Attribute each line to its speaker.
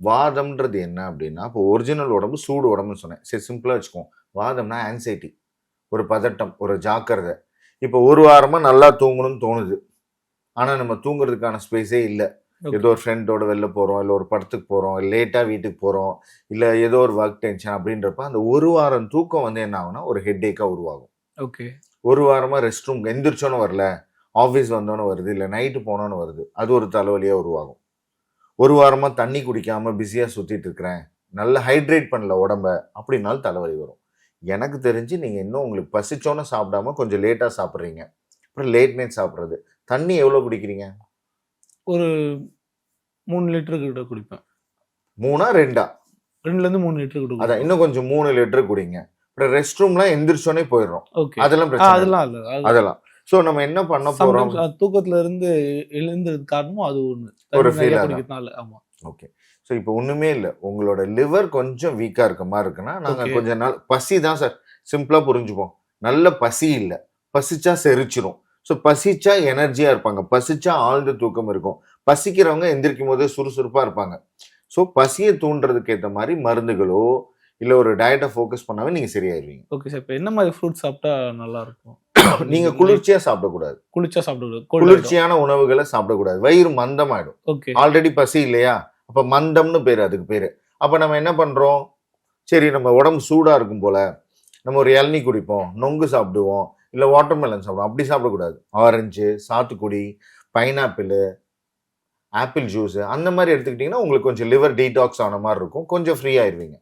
Speaker 1: வாதம்ன்றது என்ன அப்படின்னா, இப்போ ஒரிஜினல் உடம்பு சூடு உடம்புன்னு சொன்னேன். சரி சிம்பிளா வச்சுக்குவோம். வாதம்னா ஆங்ஸைட்டி, ஒரு பதட்டம், ஒரு ஜாக்கிரதை. இப்போ ஒரு வாரமா நல்லா தூங்கணும்னு தோணுது. ஆனா நம்ம தூங்குறதுக்கான ஸ்பேஸே இல்ல. ஏதோ ஒரு ஃப்ரெண்டோட வெளில போறோம், இல்ல ஒரு படத்துக்கு போறோம், லேட்டா வீட்டுக்கு போறோம், இல்ல ஏதோ ஒரு ஒர்க் டென்ஷன் அப்படின்றப்ப அந்த ஒரு வாரம் தூக்கம் வந்து என்ன ஆகும்னா ஒரு ஹெட்டேக்கா உருவாகும்.
Speaker 2: ஓகே.
Speaker 1: ஒரு வாரமா ரெஸ்ட் ரூம் எந்திரிச்சோன்னு வரல, ஆஃபீஸ் வந்தோன்னு வருது, இல்ல நைட்டு போனோன்னு வருது. அது ஒரு தலைவலியா உருவாகும். ஒரு வாரமா தண்ணி குடிக்காம பிஸியா சுத்திட்டு இருக்கிறேன், நல்ல ஹைட்ரேட் பண்ணல உடம்ப அப்படின்னாலும் தலைவலி வரும். எனக்கு தெரிஞ்சு நீங்க இன்னும் உங்களுக்கு பசிச்சோன்னு சாப்பிடாம கொஞ்சம் லேட்டா சாப்பிட்றீங்க. அப்புறம் லேட் நைட் சாப்பிட்றது. தண்ணி எவ்வளோ குடிக்கிறீங்க?
Speaker 2: ஒரு 3 லிட்டர் கிட்ட குடிப்பேன்.
Speaker 1: 3ஆ 2ஆ?
Speaker 2: 2லேருந்து 3 லிட்டர் கிட்ட
Speaker 1: அதான்
Speaker 2: குடிப்பேன்.
Speaker 1: இன்னும் கொஞ்சம் 3 லிட்டர் குடிங்க. அப்புறம் ரெஸ்ட் ரூம்லாம் எந்திரிச்சோனே போயிடுறோம்.
Speaker 2: ஓகே.
Speaker 1: அதெல்லாம் பிரச்சனை இல்ல.
Speaker 2: அதெல்லாம் இல்ல.
Speaker 1: அதெல்லாம். ஸோ நம்ம என்ன பண்ண போறோம்?
Speaker 2: சம்டைம்ஸ் தூக்கத்துல இருந்து எழுந்தது காரணமும் அது ஒண்ணு.
Speaker 1: ஒரு
Speaker 2: தண்ணி
Speaker 1: ஃபீல்
Speaker 2: நிறைய
Speaker 1: அதான்.
Speaker 2: குடிக்கிறதுனால. ஆமா.
Speaker 1: ஓகே. ஸோ இப்போ ஒண்ணுமே இல்ல. உங்களோட லிவர் கொஞ்சம் வீக்கா இருக்க மாரி இருக்குன்னா, நாங்க
Speaker 2: ஓகே.
Speaker 1: கொஞ்ச நாள் பசி தான் சார். சிம்பிளா புரிஞ்சுப்போம். நல்ல பசி இல்ல. பசிச்சா செரிச்சிரும். ஸோ பசிச்சா எனர்ஜியா இருப்பாங்க. பசிச்சா ஆழ்ந்த தூக்கம் இருக்கும். பசிக்கிறவங்க எந்திரிக்கும்போதே சுறுசுறுப்பா இருப்பாங்க. ஸோ பசிய தூண்டுறதுக்கு ஏத்த மாரி மருந்துகளோ, இல்ல ஒரு டயட்ட ஃபோக்கஸ் பண்ணாவே நீங்க சரியாயிருவீங்க.
Speaker 2: Okay sir. இப்ப என்ன மாரி ஃப்ரூட்ஸ் சாப்பிட்டா நல்லா இருக்கும்?
Speaker 1: நீங்க குளிர்ச்சியா சாப்பிடக்கூடாது.
Speaker 2: குளிர்ச்சியா சாப்பிடக்கூடாது. கோல்ட் ஆயிடும்.
Speaker 1: குளிர்ச்சியான உணவுகள சாப்பிடக்கூடாது. வயிறு மந்தமாயிடும்.
Speaker 2: ஓகே.
Speaker 1: ஆல்ரெடி பசி இல்லையா? அப்ப மந்தம்னு பேரு அதுக்கு பேரு. அப்ப நம்ம என்ன பண்றோம்? சரி நம்ம உடம்பு சூடா இருக்கும் போல, நம்ம ஒரு இளநீ குடிப்போம், நொங்கு சாப்பிடுவோம், இல்ல வாட்டர்மெலன் சாப்பிடுவோம். அப்படி சாப்பிடக்கூடாது. ஆரஞ்சு, சாத்துக்குடி, பைனாப்பிள், ஆப்பிள் ஜூஸ் அந்த மாரி எடுத்துக்கிட்டீங்கன்னா, உங்களுக்கு கொஞ்சம் லிவர் டீடாக்ஸ் ஆன மாரி இருக்கும். கொஞ்சம் ஃப்ரீ ஆயிருவீங்க.